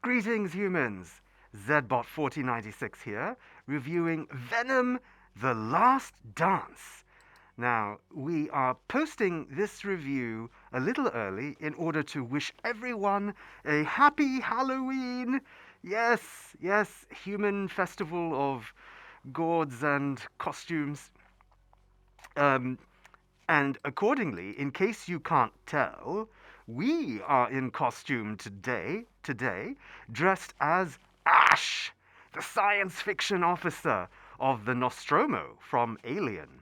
Greetings, humans! Zbot4096 here, reviewing Venom The Last Dance. Now, we are posting this review a little early in order to wish everyone a happy Halloween! Yes, yes, human festival of gourds and costumes. Um, and accordingly, in case you can't tell, we are in costume today, dressed as Ash, the science fiction officer of the Nostromo from Alien.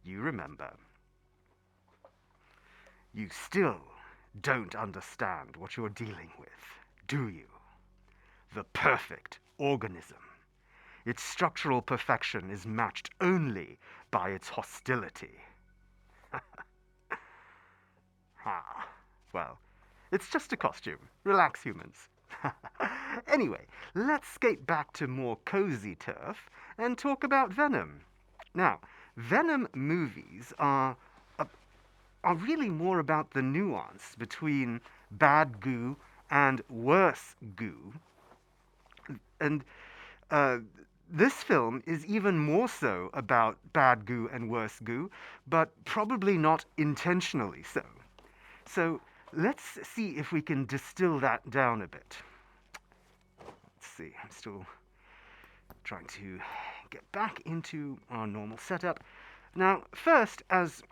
You remember. You still don't understand what you're dealing with, do you? The perfect organism. Its structural perfection is matched only by its hostility. Ah, well, it's just a costume. Relax, humans. Anyway, let's skate back to more cozy turf and talk about Venom. Now, Venom movies are really more about the nuance between bad goo and worse goo. And uh, this film is even more so about bad goo and worse goo, but probably not intentionally so. So let's see if we can distill that down a bit. Let's see, I'm still trying to get back into our normal setup. Now, first, as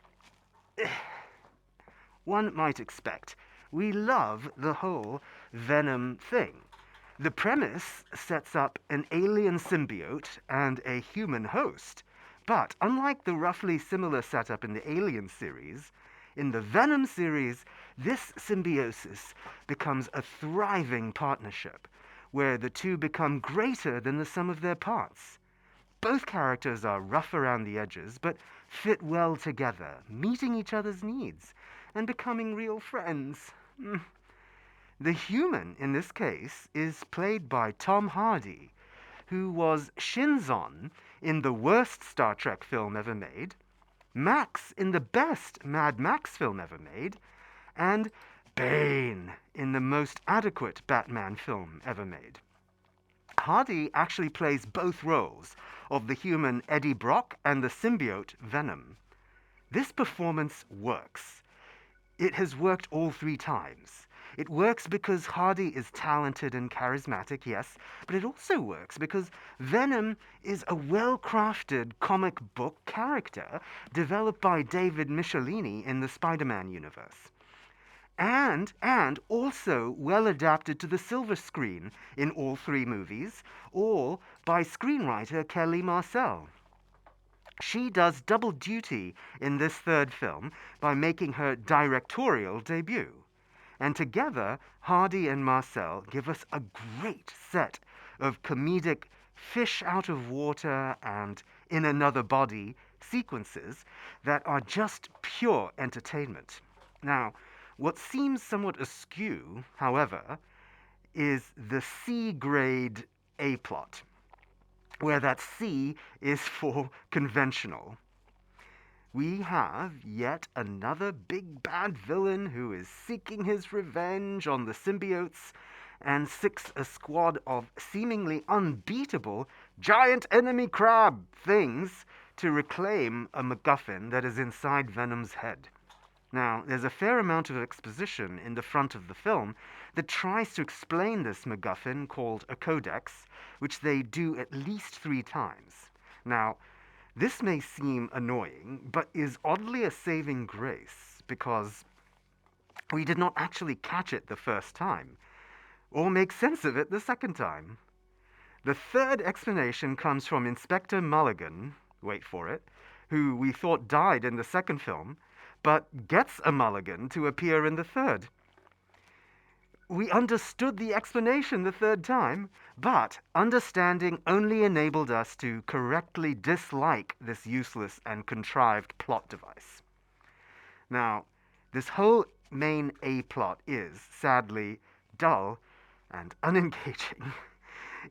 one might expect, we love the whole Venom thing. The premise sets up an alien symbiote and a human host. But unlike the roughly similar setup in the Alien series, in the Venom series, this symbiosis becomes a thriving partnership, where the two become greater than the sum of their parts. Both characters are rough around the edges, but fit well together, meeting each other's needs and becoming real friends. The human in this case is played by Tom Hardy, who was Shinzon in the worst Star Trek film ever made, Max in the best Mad Max film ever made, and Bane in the most adequate Batman film ever made. Hardy actually plays both roles of the human Eddie Brock and the symbiote Venom. This performance works. It has worked all three times. It works because Hardy is talented and charismatic, yes, but it also works because Venom is a well-crafted comic book character developed by David Michelini in the Spider-Man universe. And also well adapted to the silver screen in all three movies, all by screenwriter Kelly Marcel. She does double duty in this third film by making her directorial debut. And together, Hardy and Marcel give us a great set of comedic fish out of water and in another body sequences that are just pure entertainment. Now, what seems somewhat askew, however, is the C grade A plot, where that C is for conventional. We have yet another big bad villain who is seeking his revenge on the symbiotes and seeks a squad of seemingly unbeatable giant enemy crab things to reclaim a MacGuffin that is inside Venom's head. Now, there's a fair amount of exposition in the front of the film that tries to explain this MacGuffin called a codex, which they do at least three times. Now, this may seem annoying, but is oddly a saving grace because we did not actually catch it the first time, or make sense of it the second time. The third explanation comes from Inspector Mulligan, wait for it, who we thought died in the second film, but gets a mulligan to appear in the third. We understood the explanation the third time, but understanding only enabled us to correctly dislike this useless and contrived plot device. Now, this whole main A plot is, sadly, dull and unengaging.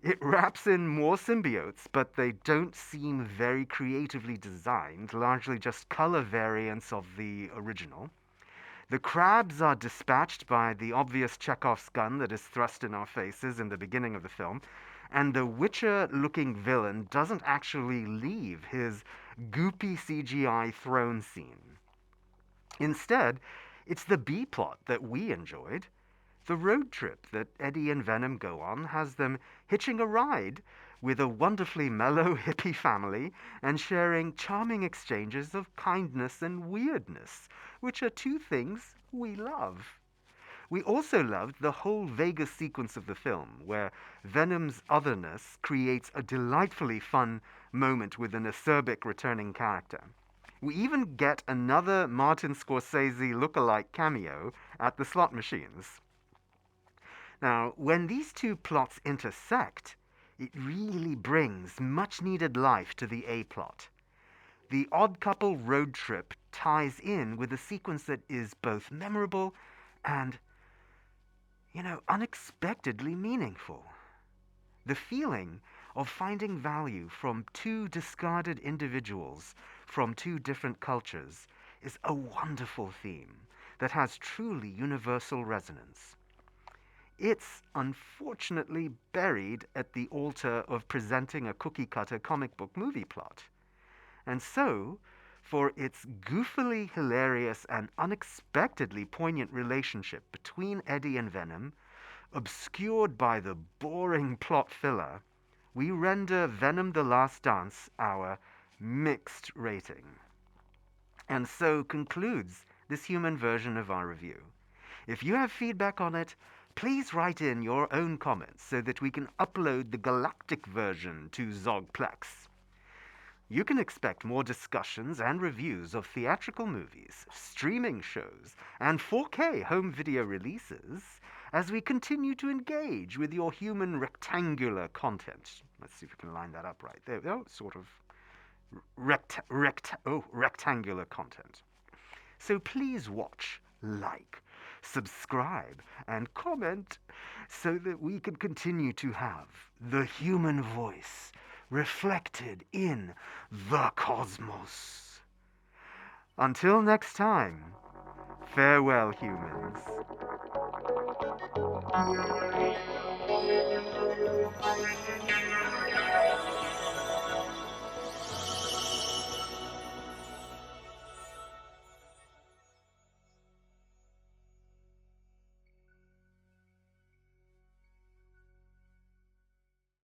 It wraps in more symbiotes, but they don't seem very creatively designed, largely just color variants of the original. The crabs are dispatched by the obvious Chekhov's gun that is thrust in our faces in the beginning of the film, and the Witcher-looking villain doesn't actually leave his goopy CGI throne scene. Instead, it's the B plot that we enjoyed. The road trip that Eddie and Venom go on has them hitching a ride with a wonderfully mellow hippie family and sharing charming exchanges of kindness and weirdness, which are two things we love. We also loved the whole Vegas sequence of the film, where Venom's otherness creates a delightfully fun moment with an acerbic returning character. We even get another Martin Scorsese look-alike cameo at the slot machines. Now, when these two plots intersect, it really brings much needed life to the A plot. The odd couple road trip ties in with a sequence that is both memorable and, unexpectedly meaningful. The feeling of finding value from two discarded individuals from two different cultures is a wonderful theme that has truly universal resonance. It's unfortunately buried at the altar of presenting a cookie cutter comic book movie plot. And so, for its goofily hilarious and unexpectedly poignant relationship between Eddie and Venom, obscured by the boring plot filler, we render Venom the Last Dance our mixed rating. And so concludes this human version of our review. If you have feedback on it, please write in your own comments so that we can upload the galactic version to Zogplex. You can expect more discussions and reviews of theatrical movies, streaming shows, and 4K home video releases as we continue to engage with your human rectangular content. Let's see if we can line that up right there. Oh, sort of rectangular content. So please watch, like, subscribe, and comment so that we can continue to have the human voice reflected in the cosmos. Until next time, farewell, humans.